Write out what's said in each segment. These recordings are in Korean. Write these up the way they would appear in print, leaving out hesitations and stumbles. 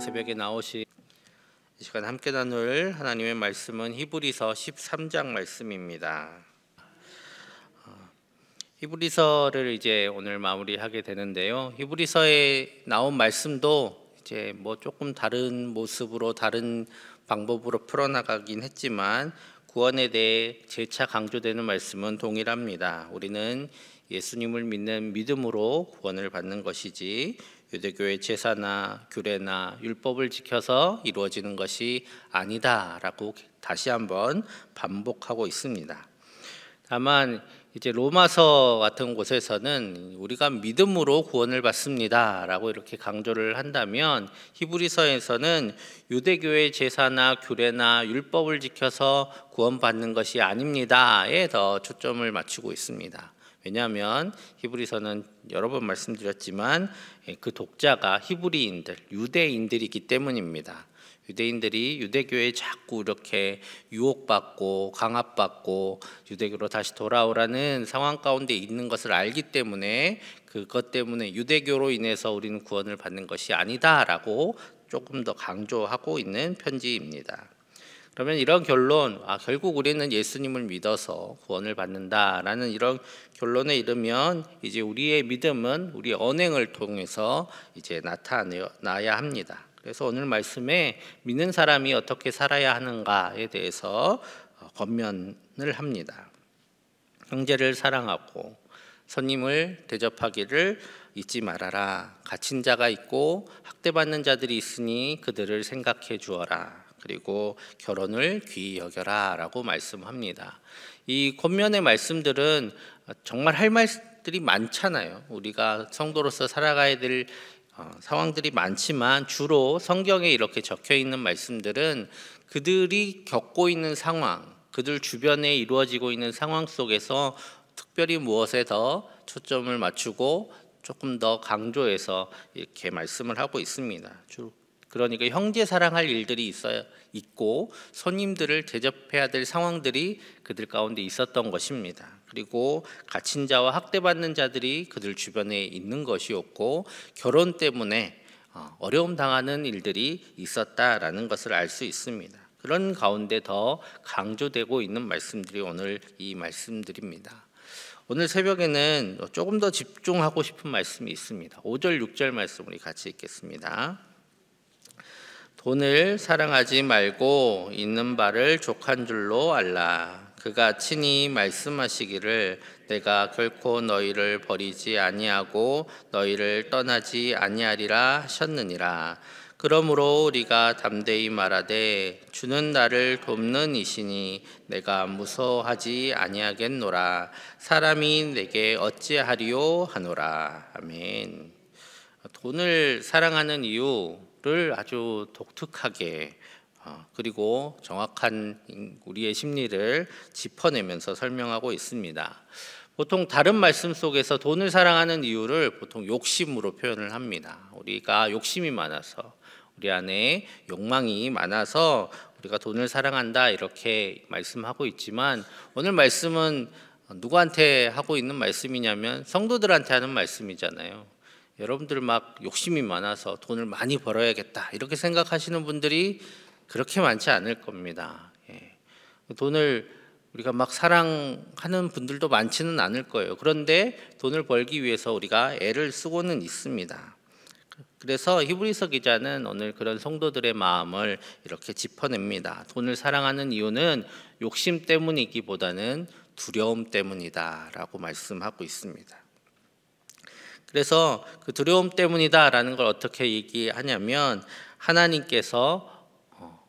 새벽에 나오신 이 시간 함께 나눌 하나님의 말씀은 히브리서 13장 말씀입니다. 히브리서를 이제 오늘 마무리하게 되는데요. 히브리서에 나온 말씀도 이제 뭐 조금 다른 모습으로 다른 방법으로 풀어나가긴 했지만 구원에 대해 재차 강조되는 말씀은 동일합니다. 우리는 예수님을 믿는 믿음으로 구원을 받는 것이지 유대교의 제사나 규례나 율법을 지켜서 이루어지는 것이 아니다라고 다시 한번 반복하고 있습니다. 다만 이제 로마서 같은 곳에서는 우리가 믿음으로 구원을 받습니다라고 이렇게 강조를 한다면 히브리서에서는 유대교의 제사나 규례나 율법을 지켜서 구원받는 것이 아닙니다에 더 초점을 맞추고 있습니다. 왜냐하면 히브리서는 여러 번 말씀드렸지만 그 독자가 히브리인들, 유대인들이기 때문입니다. 유대인들이 유대교에 자꾸 이렇게 유혹받고 강압받고 유대교로 다시 돌아오라는 상황 가운데 있는 것을 알기 때문에 그것 때문에 유대교로 인해서 우리는 구원을 받는 것이 아니다라고 조금 더 강조하고 있는 편지입니다. 그러면 이런 결론, 결국 우리는 예수님을 믿어서 구원을 받는다라는 이런 결론에 이르면 이제 우리의 믿음은 우리의 언행을 통해서 이제 나타나야 합니다. 그래서 오늘 말씀에 믿는 사람이 어떻게 살아야 하는가에 대해서 권면을 합니다. 형제를 사랑하고 선임을 대접하기를 잊지 말아라. 갇힌 자가 있고 학대받는 자들이 있으니 그들을 생각해 주어라. 그리고 결혼을 귀히 여겨라 라고 말씀합니다. 이 권면의 말씀들은 정말 할 말들이 많잖아요. 우리가 성도로서 살아가야 될 상황들이 많지만 주로 성경에 이렇게 적혀 있는 말씀들은 그들이 겪고 있는 상황, 그들 주변에 이루어지고 있는 상황 속에서 특별히 무엇에 더 초점을 맞추고 조금 더 강조해서 이렇게 말씀을 하고 있습니다. 그러니까 형제 사랑할 일들이 있고 손님들을 대접해야 될 상황들이 그들 가운데 있었던 것입니다. 그리고 갇힌 자와 학대받는 자들이 그들 주변에 있는 것이었고 결혼 때문에 어려움 당하는 일들이 있었다라는 것을 알 수 있습니다. 그런 가운데 더 강조되고 있는 말씀들이 오늘 이 말씀들입니다. 오늘 새벽에는 조금 더 집중하고 싶은 말씀이 있습니다. 5절 6절 말씀 우리 같이 읽겠습니다. 돈을 사랑하지 말고 있는 바를 족한 줄로 알라. 그가 친히 말씀하시기를 내가 결코 너희를 버리지 아니하고 너희를 떠나지 아니하리라 하셨느니라. 그러므로 우리가 담대히 말하되 주는 나를 돕는 이시니 내가 무서워하지 아니하겠노라. 사람이 내게 어찌하리요 하노라. 아멘. 돈을 사랑하는 이유를 아주 독특하게 그리고 정확한 우리의 심리를 짚어내면서 설명하고 있습니다. 보통 다른 말씀 속에서 돈을 사랑하는 이유를 보통 욕심으로 표현을 합니다. 우리가 욕심이 많아서 우리 안에 욕망이 많아서 우리가 돈을 사랑한다 이렇게 말씀하고 있지만 오늘 말씀은 누구한테 하고 있는 말씀이냐면 성도들한테 하는 말씀이잖아요. 여러분들 막 욕심이 많아서 돈을 많이 벌어야겠다 이렇게 생각하시는 분들이 그렇게 많지 않을 겁니다. 돈을 우리가 막 사랑하는 분들도 많지는 않을 거예요. 그런데 돈을 벌기 위해서 우리가 애를 쓰고는 있습니다. 그래서 히브리서 기자는 오늘 그런 성도들의 마음을 이렇게 짚어냅니다. 돈을 사랑하는 이유는 욕심 때문이기보다는 두려움 때문이다라고 말씀하고 있습니다. 그래서 그 두려움 때문이다라는 걸 어떻게 얘기하냐면 하나님께서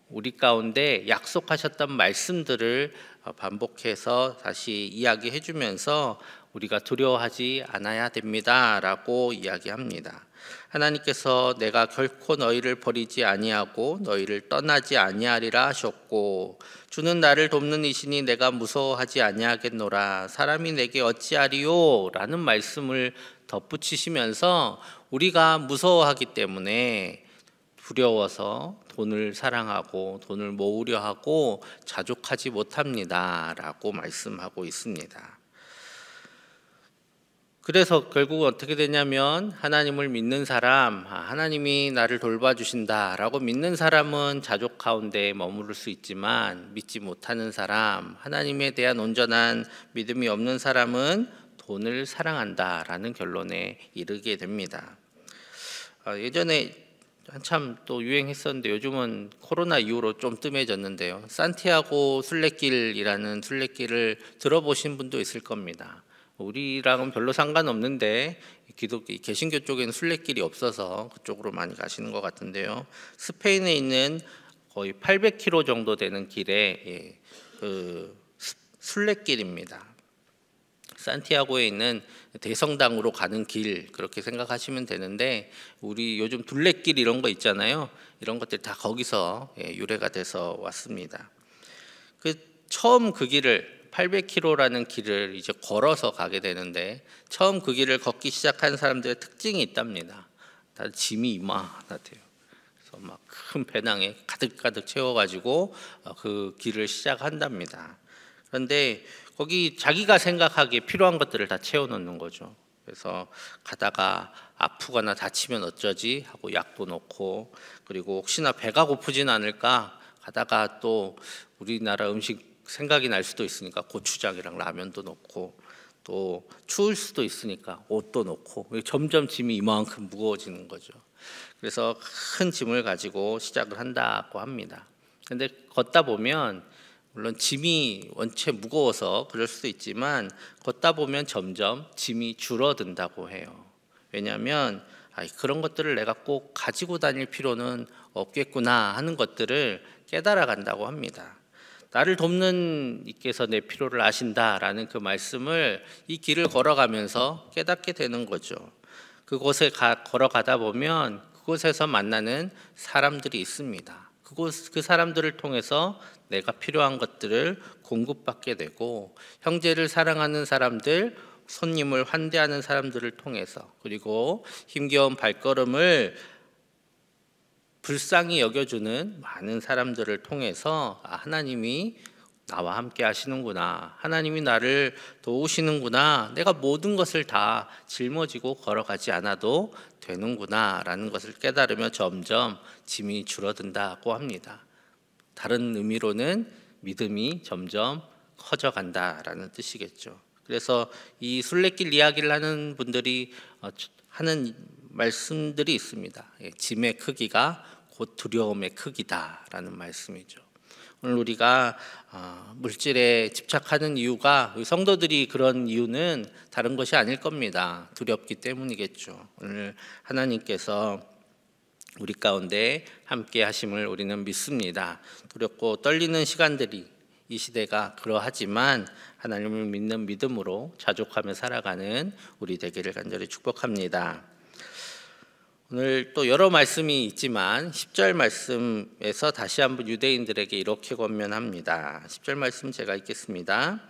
우리 가운데 약속하셨던 말씀들을 반복해서 다시 이야기해 주면서 우리가 두려워하지 않아야 됩니다라고 이야기합니다. 하나님께서 내가 결코 너희를 버리지 아니하고 너희를 떠나지 아니하리라 하셨고 주는 나를 돕는 이시니 내가 무서워하지 아니하겠노라. 사람이 내게 어찌하리요 라는 말씀을 덧붙이시면서 우리가 무서워하기 때문에 두려워서 돈을 사랑하고 돈을 모으려 하고 자족하지 못합니다 라고 말씀하고 있습니다. 그래서 결국은 어떻게 되냐면 하나님을 믿는 사람, 하나님이 나를 돌봐주신다라고 믿는 사람은 자족 가운데 머무를 수 있지만 믿지 못하는 사람, 하나님에 대한 온전한 믿음이 없는 사람은 돈을 사랑한다라는 결론에 이르게 됩니다. 예전에 한참 또 유행했었는데 요즘은 코로나 이후로 좀 뜸해졌는데요. 산티아고 순례길이라는 순례길을 들어보신 분도 있을 겁니다. 우리랑은 별로 상관없는데 개신교 쪽에는 순례길이 없어서 그쪽으로 많이 가시는 것 같은데요. 스페인에 있는 거의 800km 정도 되는 길에 그 순례길입니다. 산티아고에 있는 대성당으로 가는 길, 그렇게 생각하시면 되는데, 우리 요즘 둘레길 이런 거 있잖아요. 이런 것들 다 거기서 유래가 돼서 왔습니다. 처음 그 길을 800km라는 길을 이제 걸어서 가게 되는데, 처음 그 길을 걷기 시작한 사람들의 특징이 있답니다. 다 짐이 이만하대요. 그래서 막 큰 배낭에 가득가득 채워가지고 그 길을 시작한답니다. 그런데 거기 자기가 생각하기에 필요한 것들을 다 채워놓는 거죠. 그래서 가다가 아프거나 다치면 어쩌지 하고 약도 넣고, 그리고 혹시나 배가 고프진 않을까 가다가 또 우리나라 음식 생각이 날 수도 있으니까 고추장이랑 라면도 넣고, 또 추울 수도 있으니까 옷도 넣고, 점점 짐이 이만큼 무거워지는 거죠. 그래서 큰 짐을 가지고 시작을 한다고 합니다. 근데 걷다 보면 물론 짐이 원체 무거워서 그럴 수도 있지만 걷다 보면 점점 짐이 줄어든다고 해요. 왜냐하면 그런 것들을 내가 꼭 가지고 다닐 필요는 없겠구나 하는 것들을 깨달아 간다고 합니다. 나를 돕는 이께서 내 필요를 아신다라는 그 말씀을 이 길을 걸어가면서 깨닫게 되는 거죠. 그곳에 걸어가다 보면 그곳에서 만나는 사람들이 있습니다. 그 사람들을 통해서 내가 필요한 것들을 공급받게 되고, 형제를 사랑하는 사람들, 손님을 환대하는 사람들을 통해서, 그리고 힘겨운 발걸음을 불쌍히 여겨주는 많은 사람들을 통해서 하나님이 나와 함께 하시는구나, 하나님이 나를 도우시는구나, 내가 모든 것을 다 짊어지고 걸어가지 않아도 되는구나 라는 것을 깨달으며 점점 짐이 줄어든다고 합니다. 다른 의미로는 믿음이 점점 커져간다라는 뜻이겠죠. 그래서 이 순례길 이야기를 하는 분들이 하는 말씀들이 있습니다. 짐의 크기가 곧 두려움의 크기다라는 말씀이죠. 오늘 우리가 물질에 집착하는 이유가, 성도들이 그런 이유는 다른 것이 아닐 겁니다. 두렵기 때문이겠죠. 오늘 하나님께서 우리 가운데 함께 하심을 우리는 믿습니다. 두렵고 떨리는 시간들이, 이 시대가 그러하지만 하나님을 믿는 믿음으로 자족하며 살아가는 우리 되기를 간절히 축복합니다. 오늘 또 여러 말씀이 있지만 10절 말씀에서 다시 한번 유대인들에게 이렇게 권면합니다. 10절 말씀 제가 읽겠습니다.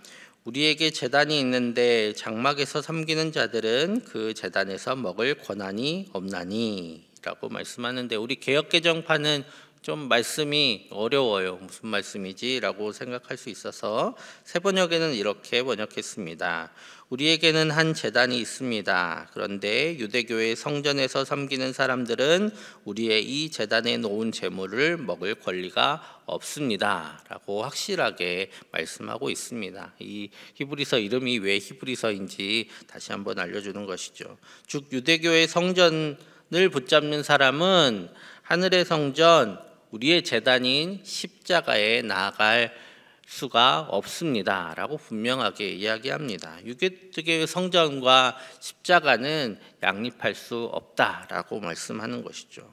우리에게 제단이 있는데 장막에서 섬기는 자들은 그 제단에서 먹을 권한이 없나니 라고 말씀하는데, 우리 개역개정판은 좀 말씀이 어려워요. 무슨 말씀이지? 라고 생각할 수 있어서 새 번역에는 이렇게 번역했습니다. 우리에게는 한 제단이 있습니다. 그런데 유대교의 성전에서 섬기는 사람들은 우리의 이 제단에 놓은 제물을 먹을 권리가 없습니다 라고 확실하게 말씀하고 있습니다. 이 히브리서 이름이 왜 히브리서인지 다시 한번 알려주는 것이죠. 즉 유대교의 성전을 붙잡는 사람은 하늘의 성전, 우리의 제단인 십자가에 나아갈 수가 없습니다 라고 분명하게 이야기합니다. 유대교의 성전과 십자가는 양립할 수 없다라고 말씀하는 것이죠.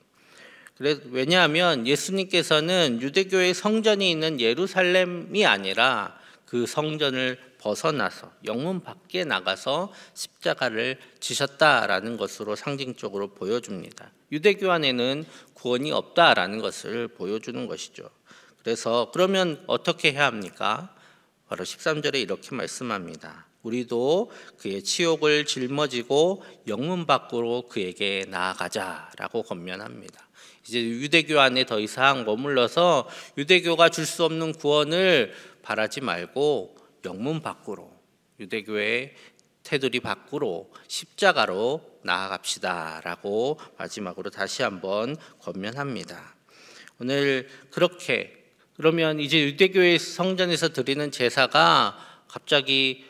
왜냐하면 예수님께서는 유대교의 성전이 있는 예루살렘이 아니라 그 성전을 벗어나서 영문 밖에 나가서 십자가를 지셨다라는 것으로 상징적으로 보여줍니다. 유대교 안에는 구원이 없다라는 것을 보여주는 것이죠. 그래서 그러면 어떻게 해야 합니까? 바로 13절에 이렇게 말씀합니다. 우리도 그의 치욕을 짊어지고 영문 밖으로 그에게 나아가자라고 권면합니다. 이제 유대교 안에 더 이상 머물러서 유대교가 줄 수 없는 구원을 바라지 말고 영문 밖으로, 유대교의 테두리 밖으로 십자가로 나아갑시다라고 마지막으로 다시 한번 권면합니다. 오늘 그렇게 그러면 이제 유대교회 성전에서 드리는 제사가 갑자기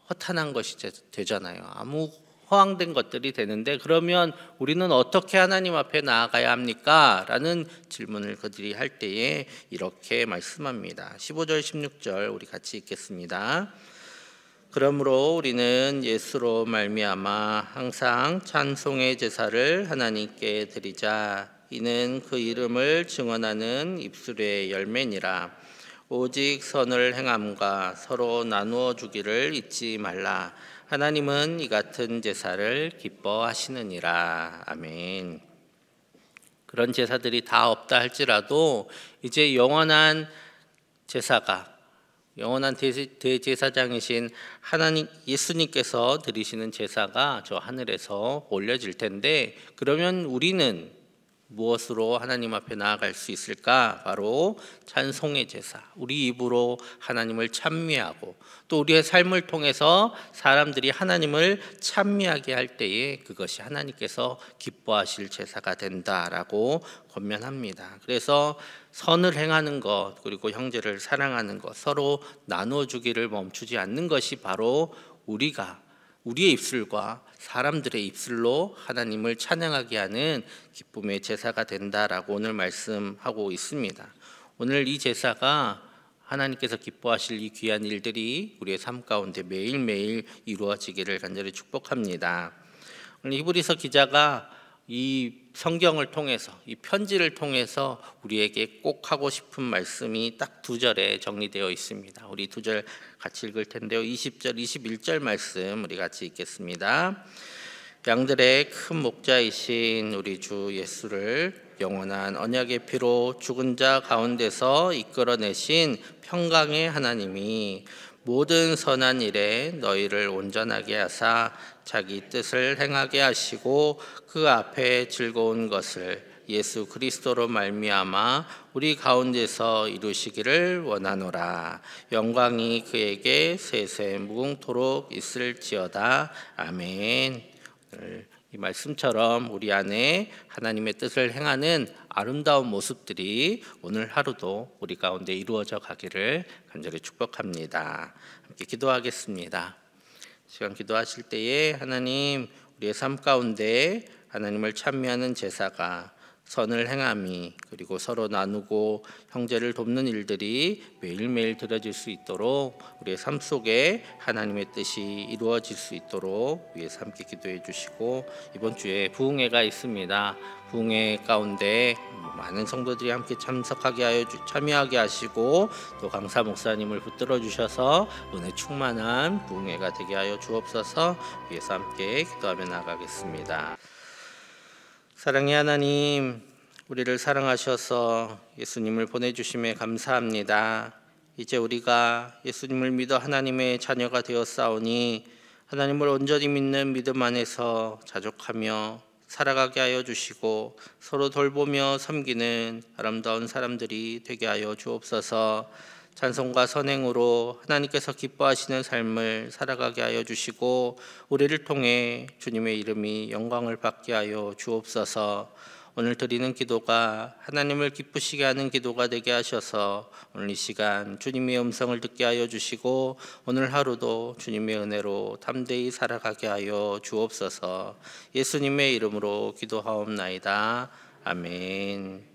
허탄한 것이 되잖아요. 아무 허황된 것들이 되는데, 그러면 우리는 어떻게 하나님 앞에 나아가야 합니까? 라는 질문을 그들이 할 때에 이렇게 말씀합니다. 15절 16절 우리 같이 읽겠습니다. 그러므로 우리는 예수로 말미암아 항상 찬송의 제사를 하나님께 드리자. 이는 그 이름을 증언하는 입술의 열매니라. 오직 선을 행함과 서로 나누어 주기를 잊지 말라. 하나님은 이 같은 제사를 기뻐하시느니라. 아멘. 그런 제사들이 다 없다 할지라도 이제 영원한 제사가, 영원한 대제사장이신 하나님 예수님께서 드리시는 제사가 저 하늘에서 올려질 텐데, 그러면 우리는 무엇으로 하나님 앞에 나아갈 수 있을까? 바로 찬송의 제사, 우리 입으로 하나님을 찬미하고 또 우리의 삶을 통해서 사람들이 하나님을 찬미하게 할 때에 그것이 하나님께서 기뻐하실 제사가 된다라고 권면합니다. 그래서 선을 행하는 것, 그리고 형제를 사랑하는 것, 서로 나눠주기를 멈추지 않는 것이 바로 우리의 입술과 사람들의 입술로 하나님을 찬양하게 하는 기쁨의 제사가 된다라고 오늘 말씀하고 있습니다. 오늘 이 제사가 하나님께서 기뻐하실 이 귀한 일들이 우리의 삶 가운데 매일매일 이루어지기를 간절히 축복합니다. 오늘 히브리서 기자가 이 성경을 통해서, 이 편지를 통해서 우리에게 꼭 하고 싶은 말씀이 딱 두 절에 정리되어 있습니다. 우리 두 절 같이 읽을 텐데요. 20절, 21절 말씀 우리 같이 읽겠습니다. 양들의 큰 목자이신 우리 주 예수를 영원한 언약의 피로 죽은 자 가운데서 이끌어내신 평강의 하나님이 모든 선한 일에 너희를 온전하게 하사 자기 뜻을 행하게 하시고 그 앞에 즐거운 것을 예수 그리스도로 말미암아 우리 가운데서 이루시기를 원하노라. 영광이 그에게 세세 무궁토록 있을지어다. 아멘. 이 말씀처럼 우리 안에 하나님의 뜻을 행하는 아름다운 모습들이 오늘 하루도 우리 가운데 이루어져 가기를 간절히 축복합니다. 함께 기도하겠습니다. 시간 기도하실 때에 하나님, 우리의 삶 가운데 하나님을 찬미하는 제사가 선을 행함이, 그리고 서로 나누고 형제를 돕는 일들이 매일매일 드려질 수 있도록 우리의 삶 속에 하나님의 뜻이 이루어질 수 있도록 위에서 함께 기도해 주시고, 이번 주에 부흥회가 있습니다. 부흥회 가운데 많은 성도들이 함께 참여하게 하시고 또 강사 목사님을 붙들어 주셔서 은혜 충만한 부흥회가 되게 하여 주옵소서. 위에서 함께 기도하며 나가겠습니다. 사랑의 하나님, 우리를 사랑하셔서 예수님을 보내주심에 감사합니다. 이제 우리가 예수님을 믿어 하나님의 자녀가 되었사오니 하나님을 온전히 믿는 믿음 안에서 자족하며 살아가게 하여 주시고 서로 돌보며 섬기는 아름다운 사람들이 되게 하여 주옵소서. 찬송과 선행으로 하나님께서 기뻐하시는 삶을 살아가게 하여 주시고 우리를 통해 주님의 이름이 영광을 받게 하여 주옵소서. 오늘 드리는 기도가 하나님을 기쁘시게 하는 기도가 되게 하셔서 오늘 이 시간 주님의 음성을 듣게 하여 주시고 오늘 하루도 주님의 은혜로 담대히 살아가게 하여 주옵소서. 예수님의 이름으로 기도하옵나이다. 아멘.